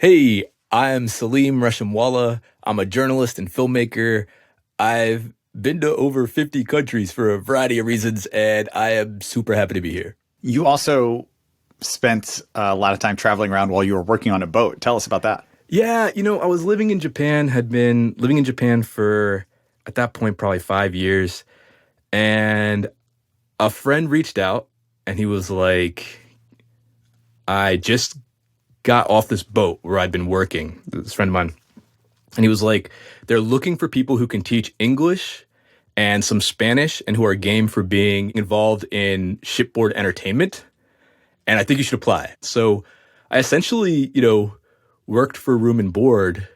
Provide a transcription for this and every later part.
Hey, I'm Saleem Reshamwala. I'm a journalist and filmmaker. I've been to over 50 countries for a variety of reasons, and I am super happy to be here. You also spent a lot of time traveling around while you were working on a boat. Tell us about that. Yeah, I was living in Japan, had been living in Japan for, at that point, probably 5 years. And a friend reached out and he was like, I just got off this boat where I'd been working, this friend of mine. And he was like, they're looking for people who can teach English and some Spanish and who are game for being involved in shipboard entertainment. And I think you should apply. So I essentially, worked for room and board,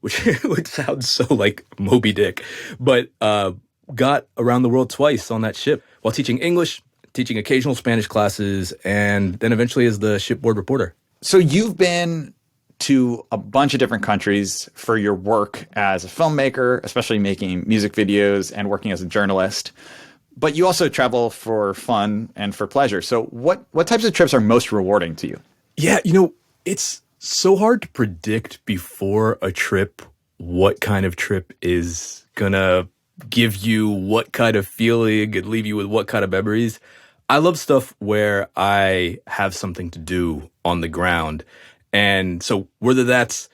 which which sounds so like Moby Dick, but got around the world twice on that ship while teaching English, teaching occasional Spanish classes, and then eventually as the shipboard reporter. So you've been to a bunch of different countries for your work as a filmmaker, especially making music videos and working as a journalist. But you also travel for fun and for pleasure. So what types of trips are most rewarding to you? Yeah, it's so hard to predict before a trip what kind of trip is gonna give you what kind of feeling and leave you with what kind of memories. I love stuff where I have something to do on the ground. And so whether that's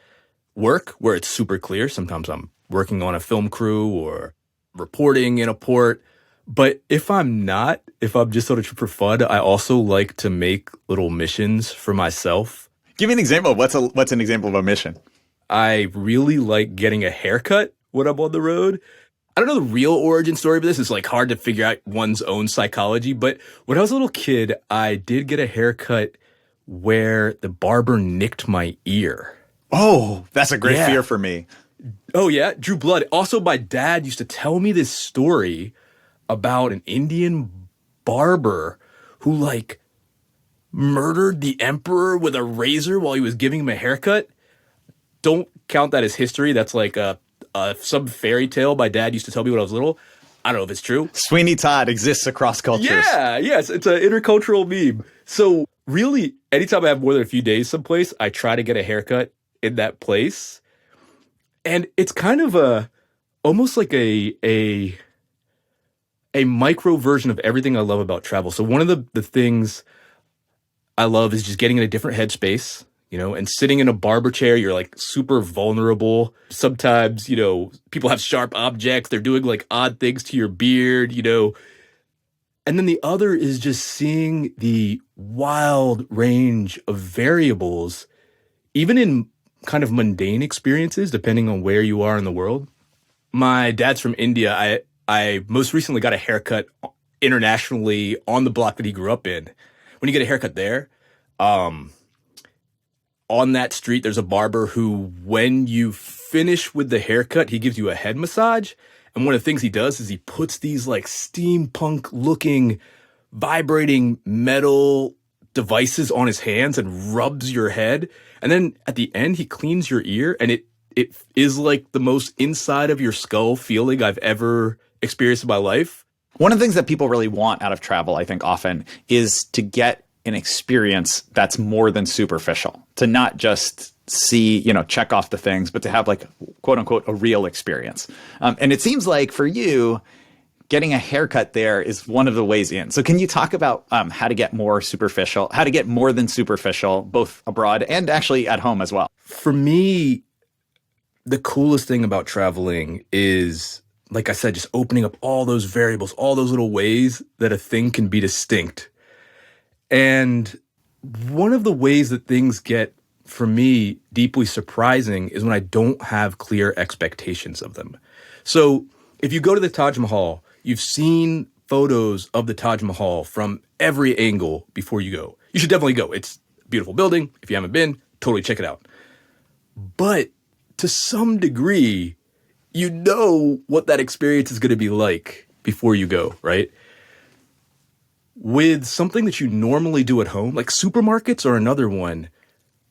work where it's super clear, sometimes I'm working on a film crew or reporting in a port. But if I'm not, if I'm just on a trip for fun, I also like to make little missions for myself. Give me an example. What's an example of a mission? I really like getting a haircut when I'm on the road. I don't know the real origin story of this. It's like hard to figure out one's own psychology. But when I was a little kid, I did get a haircut where the barber nicked my ear. Oh, that's a great Yeah. fear for me. Oh, yeah? Drew blood. Also, my dad used to tell me this story about an Indian barber who, like, murdered the emperor with a razor while he was giving him a haircut. Don't count that as history. That's like some fairy tale my dad used to tell me when I was little. I don't know if it's true. Sweeney Todd exists across cultures. Yeah, yes, it's an intercultural meme. So really, anytime I have more than a few days someplace, I try to get a haircut in that place. And it's kind of almost like a micro version of everything I love about travel. So one of the things I love is just getting in a different headspace, and sitting in a barber chair, you're like super vulnerable. Sometimes, people have sharp objects. They're doing like odd things to your beard. And then the other is just seeing the wild range of variables, even in kind of mundane experiences, depending on where you are in the world. My dad's from India. I most recently got a haircut internationally on the block that he grew up in. When you get a haircut there, on that street, there's a barber who, when you finish with the haircut, he gives you a head massage. And one of the things he does is he puts these like steampunk looking vibrating metal devices on his hands and rubs your head. And then at the end, he cleans your ear, and it is like the most inside of your skull feeling I've ever experienced in my life. One of the things that people really want out of travel, I think often, is to get an experience that's more than superficial, to not just see, check off the things, but to have like, quote unquote, a real experience. And it seems like for you, getting a haircut there is one of the ways in. So can you talk about how to get more superficial, how to get more than superficial, both abroad and actually at home as well? For me, the coolest thing about traveling is, like I said, just opening up all those variables, all those little ways that a thing can be distinct. And one of the ways that things get, for me, deeply surprising is when I don't have clear expectations of them. So if you go to the Taj Mahal, you've seen photos of the Taj Mahal from every angle before you go. You should definitely go. It's a beautiful building. If you haven't been, totally check it out. But to some degree, you know what that experience is going to be like before you go, right? With something that you normally do at home, like supermarkets are another one,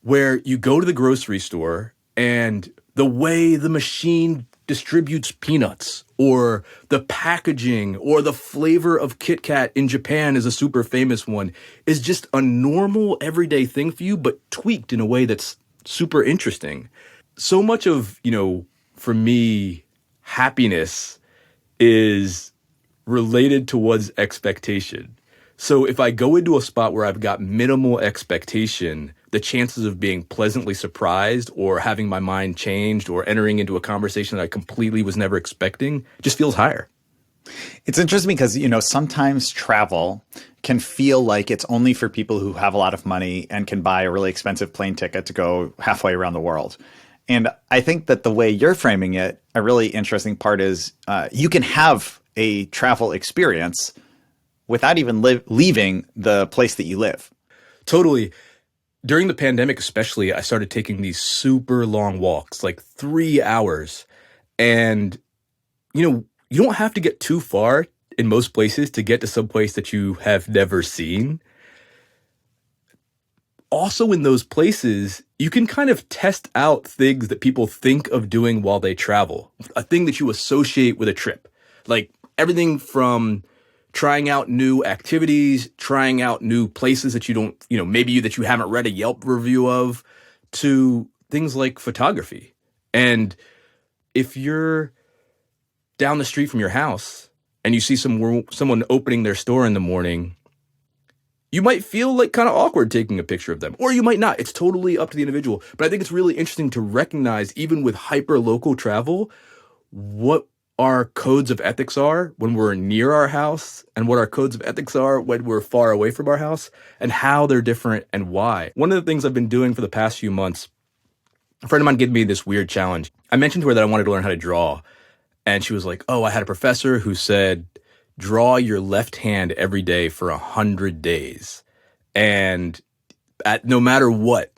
where you go to the grocery store and the way the machine distributes peanuts, or the packaging, or the flavor of Kit Kat in Japan is a super famous one, is just a normal everyday thing for you, but tweaked in a way that's super interesting. So much of, for me, happiness is related towards expectation. So if I go into a spot where I've got minimal expectation, the chances of being pleasantly surprised or having my mind changed or entering into a conversation that I completely was never expecting just feels higher. It's interesting because, sometimes travel can feel like it's only for people who have a lot of money and can buy a really expensive plane ticket to go halfway around the world. And I think that the way you're framing it, a really interesting part is you can have a travel experience without even leaving the place that you live. Totally. During the pandemic, especially, I started taking these super long walks, like 3 hours. And, you don't have to get too far in most places to get to some place that you have never seen. Also, in those places, you can kind of test out things that people think of doing while they travel, a thing that you associate with a trip. Like everything from trying out new activities, trying out new places that you don't, maybe that you haven't read a Yelp review of, to things like photography. And if you're down the street from your house and you see someone opening their store in the morning, you might feel like kind of awkward taking a picture of them, or you might not. It's totally up to the individual. But I think it's really interesting to recognize, even with hyper local travel, what our codes of ethics are when we're near our house and what our codes of ethics are when we're far away from our house and how they're different and why. One of the things I've been doing for the past few months, a friend of mine gave me this weird challenge. I mentioned to her that I wanted to learn how to draw. And she was like, oh, I had a professor who said, draw your left hand every day for 100 days. And no matter what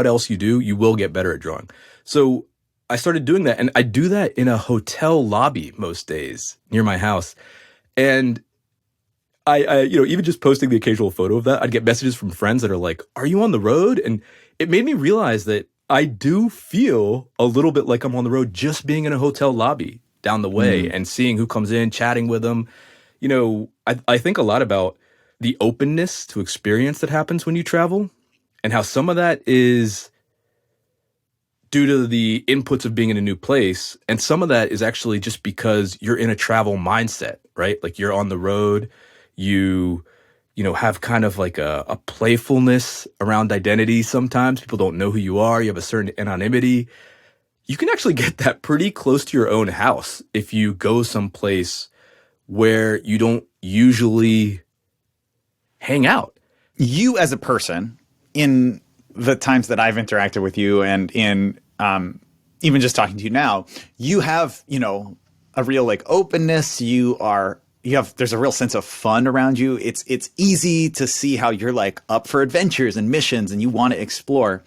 else you do, you will get better at drawing. So I started doing that. And I do that in a hotel lobby most days near my house. And I even just posting the occasional photo of that, I'd get messages from friends that are like, are you on the road? And it made me realize that I do feel a little bit like I'm on the road just being in a hotel lobby down the way and seeing who comes in, chatting with them. I think a lot about the openness to experience that happens when you travel and how some of that is due to the inputs of being in a new place. And some of that is actually just because you're in a travel mindset, right? Like you're on the road, you have kind of like a playfulness around identity. Sometimes people don't know who you are. You have a certain anonymity. You can actually get that pretty close to your own house if you go someplace where you don't usually hang out. You as a person, in the times that I've interacted with you and in even just talking to you now, you have, a real like openness. There's a real sense of fun around you. It's easy to see how you're like up for adventures and missions and you want to explore.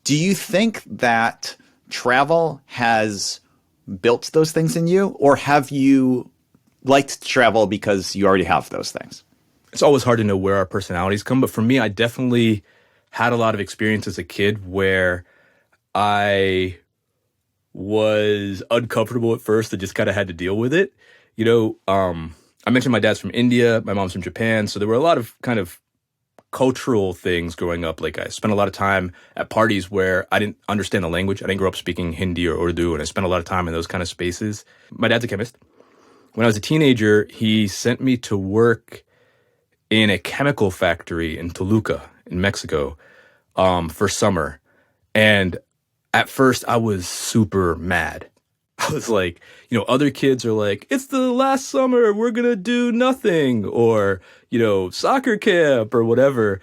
Do you think that travel has built those things in you, or have you liked to travel because you already have those things? It's always hard to know where our personalities come, but for me, I definitely had a lot of experience as a kid where I was uncomfortable at first and just kind of had to deal with it. I mentioned my dad's from India, my mom's from Japan, so there were a lot of kind of cultural things growing up. Like I spent a lot of time at parties where I didn't understand the language. I didn't grow up speaking Hindi or Urdu, and I spent a lot of time in those kind of spaces. My dad's a chemist. When I was a teenager, he sent me to work in a chemical factory in Toluca in Mexico for summer. And at first I was super mad. I was like, other kids are like, it's the last summer, we're going to do nothing, or, soccer camp or whatever.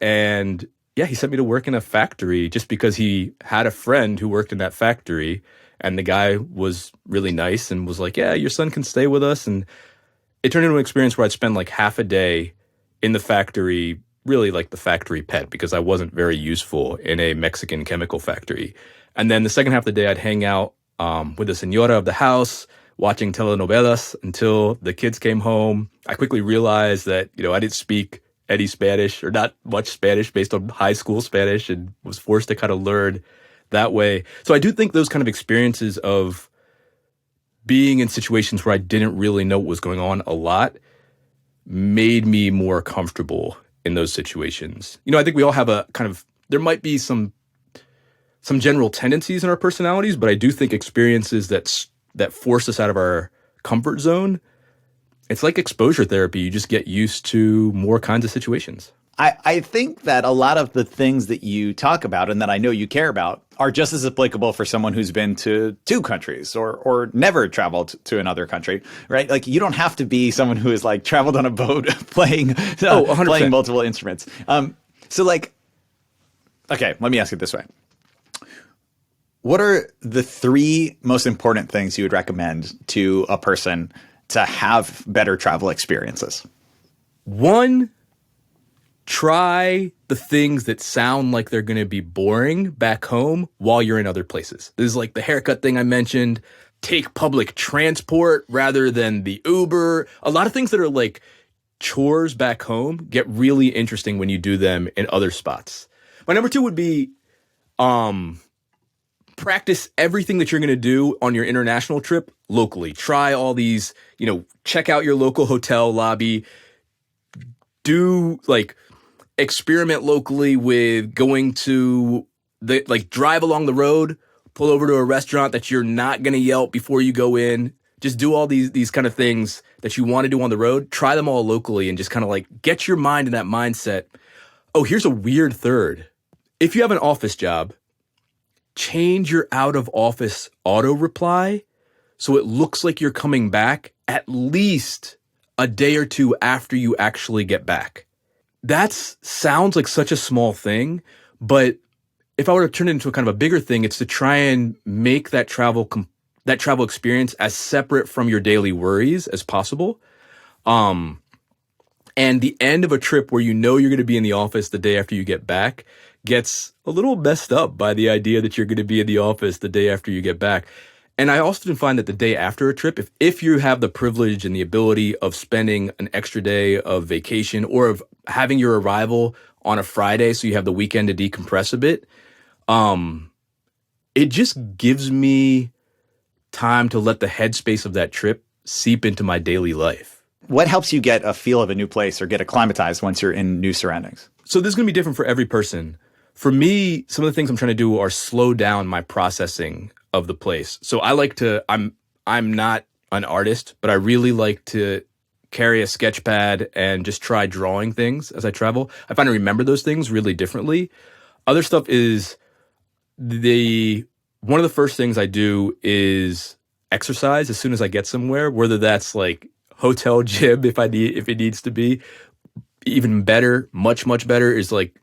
And yeah, he sent me to work in a factory just because he had a friend who worked in that factory. And the guy was really nice and was like, yeah, your son can stay with us. And it turned into an experience where I'd spend like half a day in the factory, really like the factory pet, because I wasn't very useful in a Mexican chemical factory. And then the second half of the day, I'd hang out with the señora of the house, watching telenovelas until the kids came home. I quickly realized that, I didn't speak any Spanish or not much Spanish based on high school Spanish, and was forced to kind of learn that way. So I do think those kind of experiences of being in situations where I didn't really know what was going on a lot made me more comfortable in those situations. I think we all have there might be some some general tendencies in our personalities, but I do think experiences that force us out of our comfort zone, it's like exposure therapy. You just get used to more kinds of situations. I think that a lot of the things that you talk about and that I know you care about are just as applicable for someone who's been to two countries or never traveled to another country, right? Like you don't have to be someone who has like traveled on a boat playing Oh, 100%. playing multiple instruments. So like, okay, let me ask it this way. What are the three most important things you would recommend to a person to have better travel experiences? One, try the things that sound like they're going to be boring back home while you're in other places. This is like the haircut thing I mentioned. Take public transport rather than the Uber. A lot of things that are like chores back home get really interesting when you do them in other spots. My number two would be practice everything that you're going to do on your international trip locally. Try all these, check out your local hotel lobby. Do like experiment locally with going to drive along the road, pull over to a restaurant that you're not going to Yelp before you go in. Just do all these kind of things that you want to do on the road. Try them all locally and just kind of like get your mind in that mindset. Oh, here's a weird third. If you have an office job, change your out of office auto reply so it looks like you're coming back at least a day or two after you actually get back. That sounds like such a small thing, but if I were to turn it into a kind of a bigger thing, it's to try and make that travel experience as separate from your daily worries as possible. And the end of a trip where you're going to be in the office the day after you get back gets a little messed up by the idea that you're going to be in the office the day after you get back. And I often find that the day after a trip, if you have the privilege and the ability of spending an extra day of vacation or of having your arrival on a Friday so you have the weekend to decompress a bit, it just gives me time to let the headspace of that trip seep into my daily life. What helps you get a feel of a new place or get acclimatized once you're in new surroundings? So this is going to be different for every person. For me, some of the things I'm trying to do are slow down my processing of the place. So I'm not an artist, but I really like to carry a sketch pad and just try drawing things as I travel. I find I remember those things really differently. Other stuff is one of the first things I do is exercise as soon as I get somewhere, whether that's like hotel gym if it needs to be. Even better, much, much better is like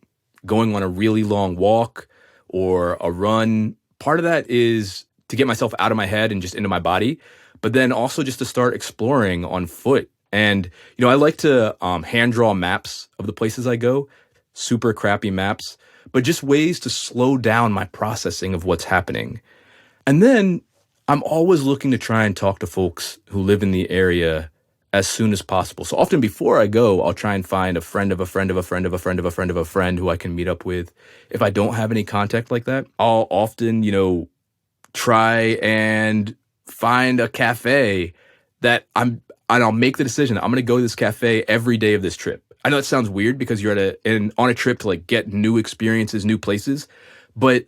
going on a really long walk or a run. Part of that is to get myself out of my head and just into my body, but then also just to start exploring on foot. And, I like to hand draw maps of the places I go, super crappy maps, but just ways to slow down my processing of what's happening. And then I'm always looking to try and talk to folks who live in the area as soon as possible. So often before I go, I'll try and find a friend of a friend of a friend of a friend of a friend of a friend who I can meet up with. If I don't have any contact like that, I'll often, try and find a cafe that and I'll make the decision. I'm going to go to this cafe every day of this trip. I know it sounds weird because you're on a trip to like get new experiences, new places, but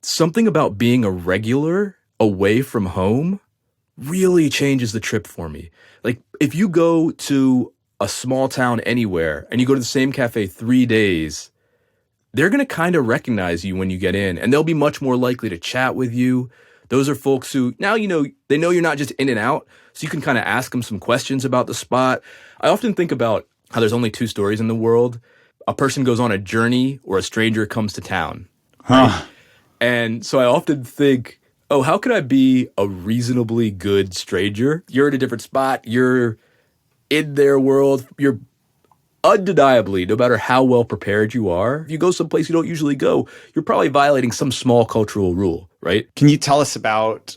something about being a regular away from home really changes the trip for me. Like if you go to a small town anywhere and you go to the same cafe 3 days, they're going to kind of recognize you when you get in and they'll be much more likely to chat with you. Those are folks who now, they know you're not just in and out, so you can kind of ask them some questions about the spot. I often think about how there's only two stories in the world. A person goes on a journey or a stranger comes to town. Right? And so I often think, oh, how could I be a reasonably good stranger? You're at a different spot. You're in their world. You're undeniably, no matter how well prepared you are, if you go someplace you don't usually go, you're probably violating some small cultural rule, right? Can you tell us about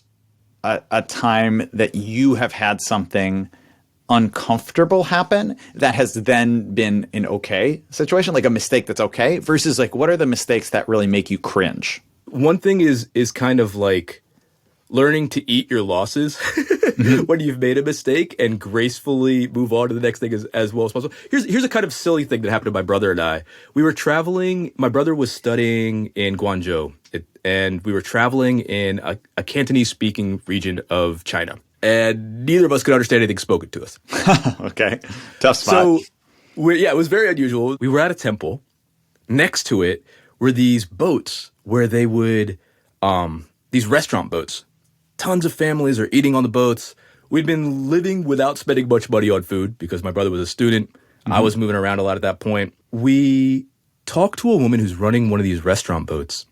a time that you have had something uncomfortable happen that has then been an okay situation, like a mistake that's okay, versus like what are the mistakes that really make you cringe? One thing is kind of like learning to eat your losses when you've made a mistake and gracefully move on to the next thing as well as possible. Here's a kind of silly thing that happened to my brother and I. We were traveling. My brother was studying in Guangzhou, and we were traveling in a Cantonese-speaking region of China. And neither of us could understand anything spoken to us. Okay. Tough spot. So, it was very unusual. We were at a temple. Next to it were these boats where they would, these restaurant boats. Tons of families are eating on the boats. We'd been living without spending much money on food because my brother was a student. I was moving around a lot at that point. We talked to a woman who's running one of these restaurant boats.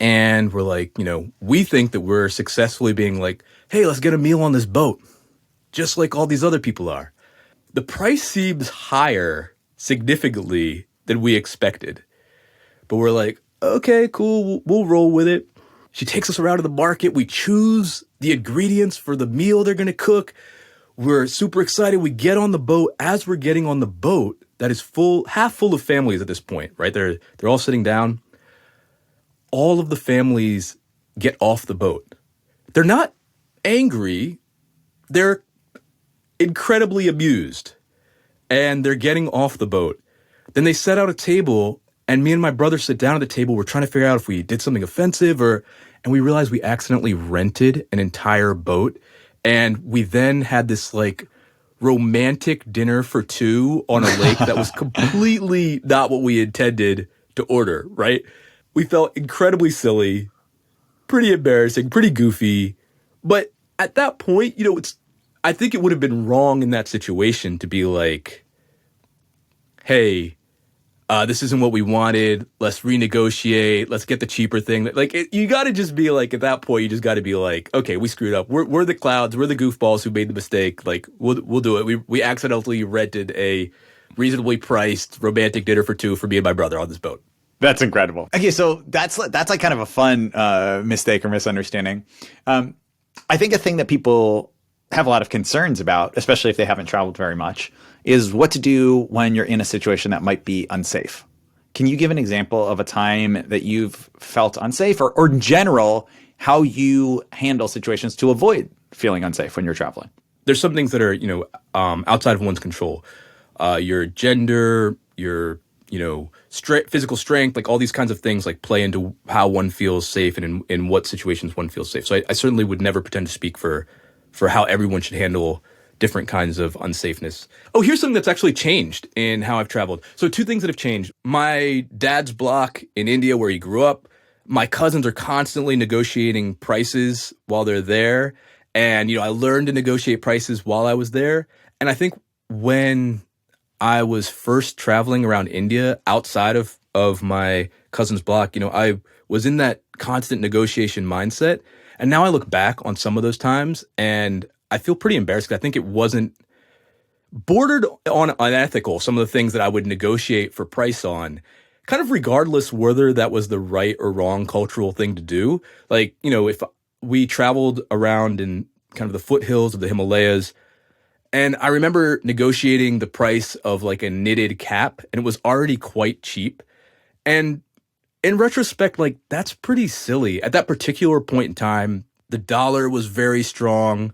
And we're like, we think that we're successfully being like, hey, let's get a meal on this boat, just like all these other people are. The price seems higher significantly than we expected. But we're like, okay, cool, we'll roll with it. She takes us around to the market. We choose the ingredients for the meal they're going to cook. We're super excited. We get on the boat. As we're getting on the boat, that is half full of families at this point, right? They're all sitting down. All of the families get off the boat. They're not angry. They're incredibly amused. And they're getting off the boat. Then they set out a table, and me and my brother sit down at the table. We're trying to figure out if we did something offensive, and we realized we accidentally rented an entire boat. And we then had this like romantic dinner for two on a lake that was completely not what we intended to order, right? We felt incredibly silly, pretty embarrassing, pretty goofy. But at that point, I think it would have been wrong in that situation to be like, hey, this isn't what we wanted. Let's renegotiate. Let's get the cheaper thing. You got to just be like, at that point, you just got to be like, okay, we screwed up. We're the clowns. We're the goofballs who made the mistake. Like, we'll do it. We accidentally rented a reasonably priced romantic dinner for two for me and my brother on this boat. That's incredible. Okay, so that's like kind of a fun mistake or misunderstanding. I think a thing that people have a lot of concerns about, especially if they haven't traveled very much, is what to do when you're in a situation that might be unsafe. Can you give an example of a time that you've felt unsafe, or in general, how you handle situations to avoid feeling unsafe when you're traveling? There's some things that are, outside of one's control. Your gender, your physical strength, like all these kinds of things like play into how one feels safe and in what situations one feels safe. So I certainly would never pretend to speak for how everyone should handle different kinds of unsafeness. Oh, here's something that's actually changed in how I've traveled. So two things that have changed. My dad's block in India where he grew up, my cousins are constantly negotiating prices while they're there. And, I learned to negotiate prices while I was there. And I think when I was first traveling around India outside of my cousin's block, I was in that constant negotiation mindset. And now I look back on some of those times and I feel pretty embarrassed because I think it wasn't bordered on unethical, some of the things that I would negotiate for price on, kind of regardless whether that was the right or wrong cultural thing to do. Like, if we traveled around in kind of the foothills of the Himalayas, and I remember negotiating the price of like a knitted cap, and it was already quite cheap. And in retrospect, like, that's pretty silly. At that particular point in time, the dollar was very strong.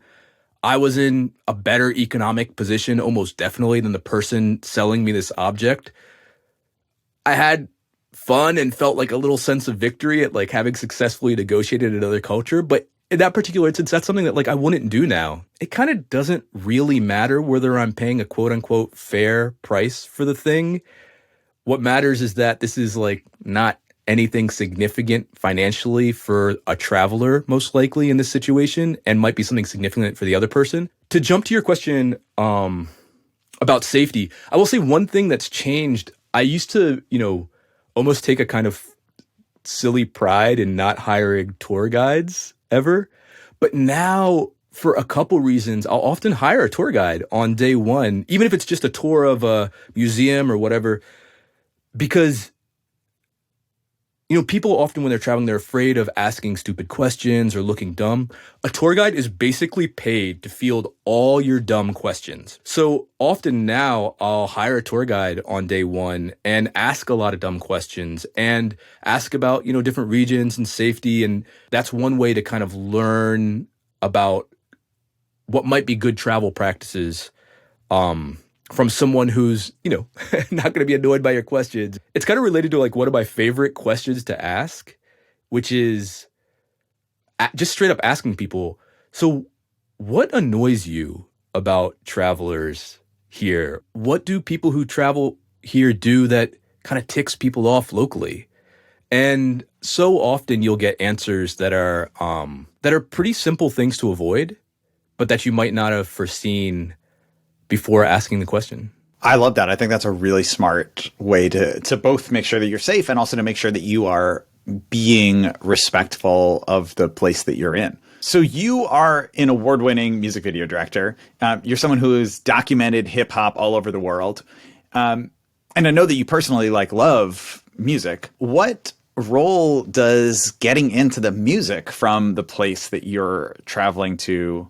I was in a better economic position, almost definitely, than the person selling me this object. I had fun and felt like a little sense of victory at like having successfully negotiated another culture. But in that particular instance, that's something that like I wouldn't do now. It kind of doesn't really matter whether I'm paying a quote unquote fair price for the thing. What matters is that this is like not anything significant financially for a traveler, most likely in this situation, and might be something significant for the other person. To jump to your question about safety, I will say one thing that's changed. I used to, almost take a kind of silly pride in not hiring tour guides ever. But now, for a couple reasons, I'll often hire a tour guide on day one, even if it's just a tour of a museum or whatever, because People often when they're traveling, they're afraid of asking stupid questions or looking dumb. A tour guide is basically paid to field all your dumb questions. So often now I'll hire a tour guide on day one and ask a lot of dumb questions and ask about, different regions and safety. And that's one way to kind of learn about what might be good travel practices from someone who's, not going to be annoyed by your questions. It's kind of related to like one of my favorite questions to ask, which is just straight up asking people, so what annoys you about travelers here? What do people who travel here do that kind of ticks people off locally? And so often you'll get answers that are pretty simple things to avoid, but that you might not have foreseen before asking the question. I love that. I think that's a really smart way to both make sure that you're safe and also to make sure that you are being respectful of the place that you're in. So you are an award-winning music video director. You're someone who has documented hip hop all over the world. And I know that you personally love music. What role does getting into the music from the place that you're traveling to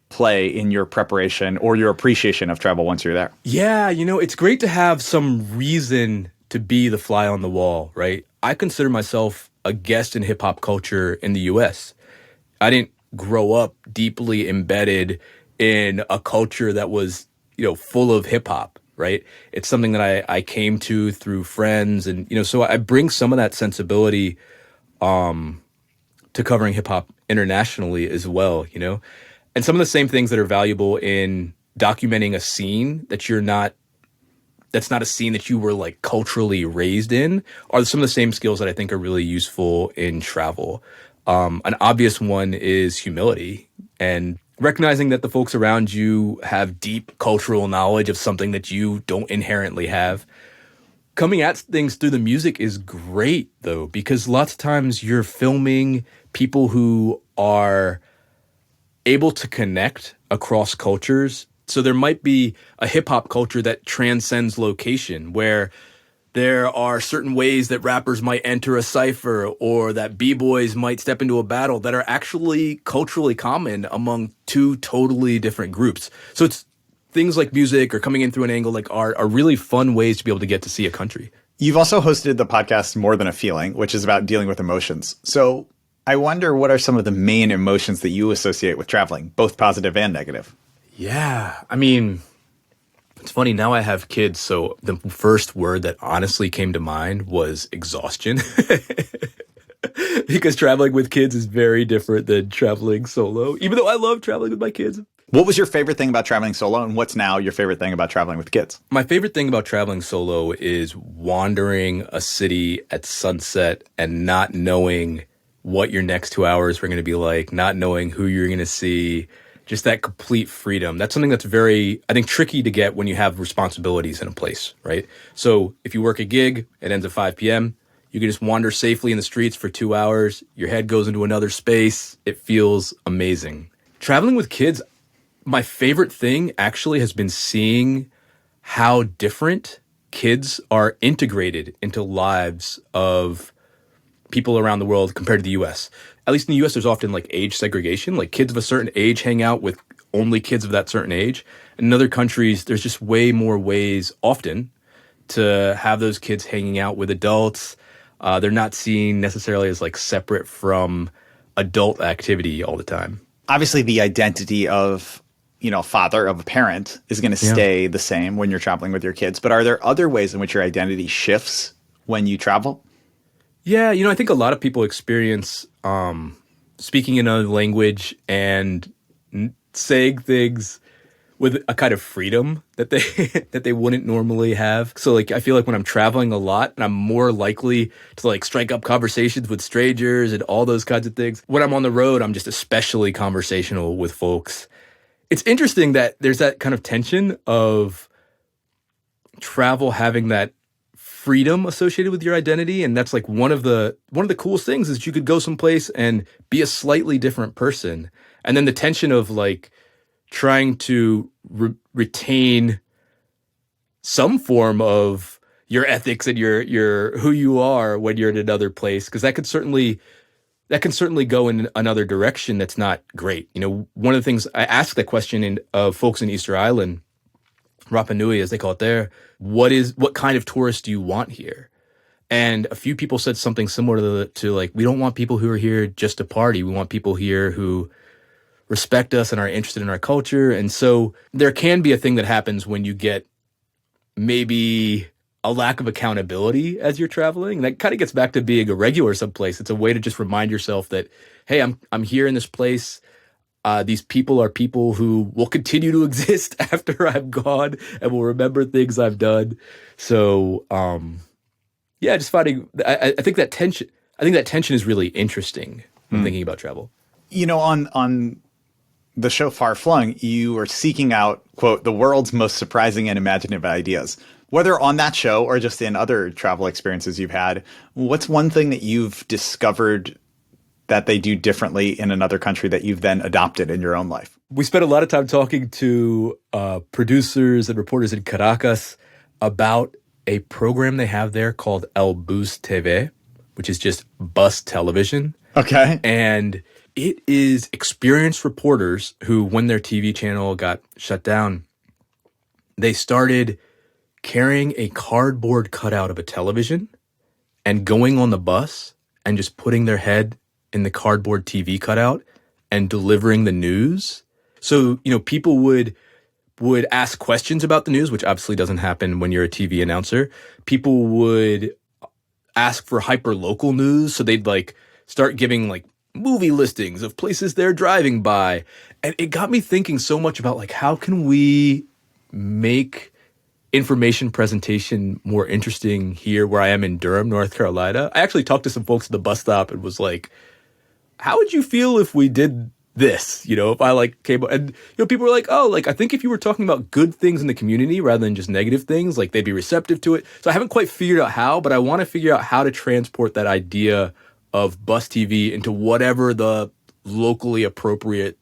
play in your preparation or your appreciation of travel once you're there? Yeah, it's great to have some reason to be the fly on the wall, right? I consider myself a guest in hip hop culture in the US. I didn't grow up deeply embedded in a culture that was, full of hip hop, right? It's something that I came to through friends. And, so I bring some of that sensibility to covering hip hop internationally as well, And some of the same things that are valuable in documenting a scene that's not a scene that you were culturally raised in are some of the same skills that I think are really useful in travel. An obvious one is humility and recognizing that the folks around you have deep cultural knowledge of something that you don't inherently have. Coming at things through the music is great though, because lots of times you're filming people who are able to connect across cultures. So there might be a hip hop culture that transcends location, where there are certain ways that rappers might enter a cypher or that b-boys might step into a battle that are actually culturally common among two totally different groups. So it's things like music or coming in through an angle are really fun ways to be able to get to see a country. You've also hosted the podcast More Than a Feeling, which is about dealing with emotions. So I wonder, what are some of the main emotions that you associate with traveling, both positive and negative? Yeah, it's funny, now I have kids, so the first word that honestly came to mind was exhaustion. Because traveling with kids is very different than traveling solo, even though I love traveling with my kids. What was your favorite thing about traveling solo, and what's now your favorite thing about traveling with kids? My favorite thing about traveling solo is wandering a city at sunset and not knowing what your next 2 hours were going to be like, not knowing who you're going to see, just that complete freedom. That's something that's very, I think, tricky to get when you have responsibilities in a place, right? So if you work a gig, it ends at 5 p.m., you can just wander safely in the streets for 2 hours. Your head goes into another space. It feels amazing. Traveling with kids, my favorite thing actually has been seeing how different kids are integrated into lives of people around the world compared to the US. At least in the US, there's often age segregation. Kids of a certain age hang out with only kids of that certain age. In other countries, there's just way more ways often to have those kids hanging out with adults. They're not seen necessarily as separate from adult activity all the time. Obviously, the identity of father, of a parent, is going to stay the same when you're traveling with your kids. But are there other ways in which your identity shifts when you travel? Yeah, I think a lot of people experience speaking another language and saying things with a kind of freedom that they that they wouldn't normally have. So I feel like when I'm traveling a lot, and I'm more likely to strike up conversations with strangers and all those kinds of things. When I'm on the road, I'm just especially conversational with folks. It's interesting that there's that kind of tension of travel having that freedom associated with your identity, and that's one of the coolest things is you could go someplace and be a slightly different person, and then the tension of trying to retain some form of your ethics and your who you are when you're in another place, because that can certainly go in another direction that's not great. You know, one of the things I asked that question of folks in Easter Island, Rapa Nui as they call it there, what kind of tourist do you want here? And a few people said something similar to like, we don't want people who are here just to party. We want people here who respect us and are interested in our culture. And so there can be a thing that happens when you get maybe a lack of accountability as you're traveling. That kind of gets back to being a regular someplace. It's a way to just remind yourself that, hey, I'm here in this place. These people are people who will continue to exist after I'm gone and will remember things I've done. So, yeah, just finding. I think that tension. I think that tension is really interesting when thinking about travel. You know, on the show Far Flung, you were seeking out, quote, the world's most surprising and imaginative ideas. Whether on that show or just in other travel experiences you've had, what's one thing that you've discovered that they do differently in another country that you've then adopted in your own life? We spent a lot of time talking to producers and reporters in Caracas about a program they have there called El Bus TV, which is just bus television. Okay. And it is experienced reporters who, when their TV channel got shut down, they started carrying a cardboard cutout of a television and going on the bus and just putting their head in the cardboard TV cutout and delivering the news. So, you know, people would ask questions about the news, which obviously doesn't happen when you're a TV announcer. People would ask for hyperlocal news. So they'd like start giving like movie listings of places they're driving by. And it got me thinking so much about like, how can we make information presentation more interesting here where I am in Durham, North Carolina? I actually talked to some folks at the bus stop and was like, how would you feel if we did this? You know, if I like came and, you know, people were like, oh, like, I think if you were talking about good things in the community rather than just negative things, like they'd be receptive to it. So I haven't quite figured out how, but I want to figure out how to transport that idea of bus TV into whatever the locally appropriate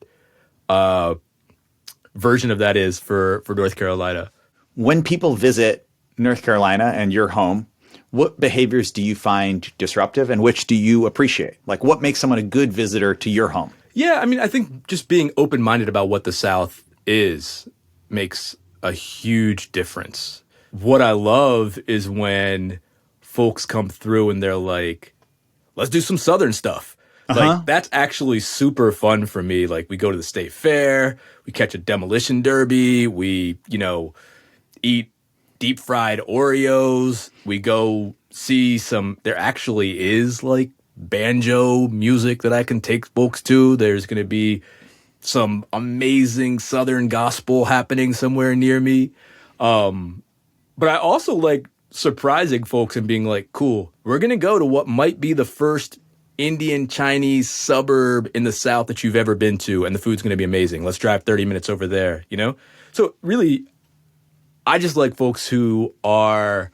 version of that is for North Carolina. When people visit North Carolina and your home, what behaviors do you find disruptive and which do you appreciate? Like, what makes someone a good visitor to your home? Yeah, I mean, I think just being open-minded about what the South is makes a huge difference. What I love is when folks come through and they're like, let's do some Southern stuff. Like, that's actually super fun for me. Like, we go to the state fair, we catch a demolition derby, we, you know, eat deep fried Oreos. We go see there actually is like banjo music that I can take folks to. There's going to be some amazing Southern gospel happening somewhere near me. But I also like surprising folks and being like, cool, we're going to go to what might be the first Indian Chinese suburb in the South that you've ever been to. And the food's going to be amazing. Let's drive 30 minutes over there, you know? So really, I just like folks who are,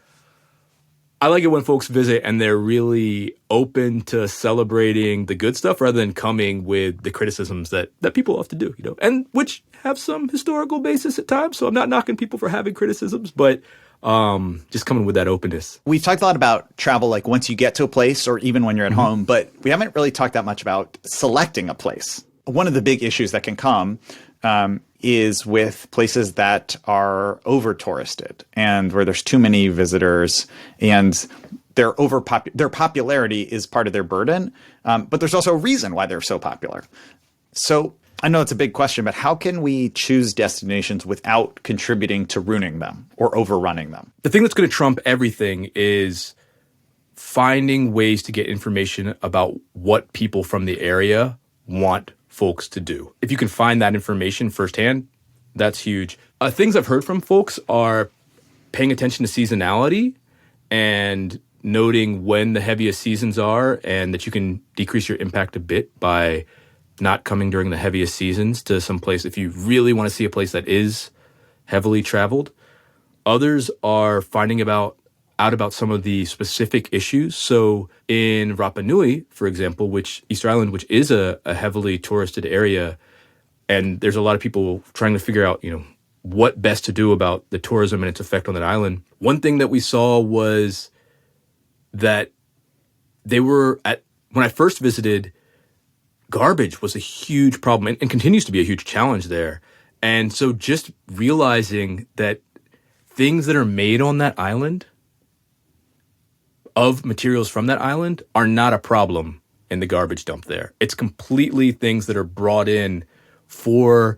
I like it when folks visit and they're really open to celebrating the good stuff rather than coming with the criticisms that people love to do, you know, and which have some historical basis at times. So I'm not knocking people for having criticisms, but just coming with that openness. We've talked a lot about travel, like once you get to a place or even when you're at home, but we haven't really talked that much about selecting a place. One of the big issues that can come is with places that are over touristed and where there's too many visitors and their popularity is part of their burden. But there's also a reason why they're so popular. So I know it's a big question, but how can we choose destinations without contributing to ruining them or overrunning them? The thing that's going to trump everything is finding ways to get information about what people from the area want folks to do. If you can find that information firsthand, that's huge. Things I've heard from folks are paying attention to seasonality and noting when the heaviest seasons are, and that you can decrease your impact a bit by not coming during the heaviest seasons to some place if you really want to see a place that is heavily traveled. Others are finding out about some of the specific issues. So in Rapa Nui, for example, Easter Island, which is a heavily touristed area, and there's a lot of people trying to figure out, you know, what best to do about the tourism and its effect on that island. One thing that we saw was that they were at when I first visited, garbage was a huge problem and continues to be a huge challenge there. And so just realizing that things that are made on that island of materials from that island are not a problem in the garbage dump there. It's completely things that are brought in for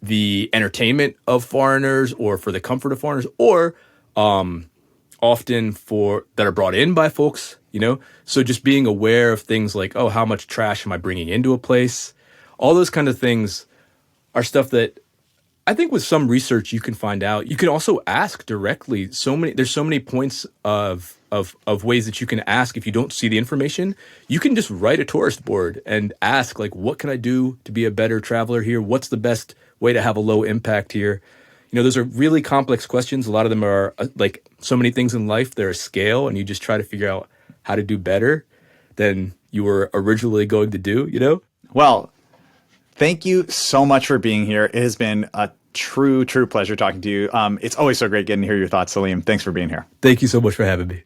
the entertainment of foreigners or for the comfort of foreigners or often for that are brought in by folks, you know? So just being aware of things like, oh, how much trash am I bringing into a place? All those kind of things are stuff that I think with some research you can find out. You can also ask directly. There's so many points of ways that you can ask if you don't see the information. You can just write a tourist board and ask, like, what can I do to be a better traveler here? What's the best way to have a low impact here? You know, those are really complex questions. A lot of them are like so many things in life, they're a scale, and you just try to figure out how to do better than you were originally going to do, you know? Well, thank you so much for being here. It has been a true pleasure talking to you. It's always so great getting to hear your thoughts, Saleem. Thanks for being here. Thank you so much for having me.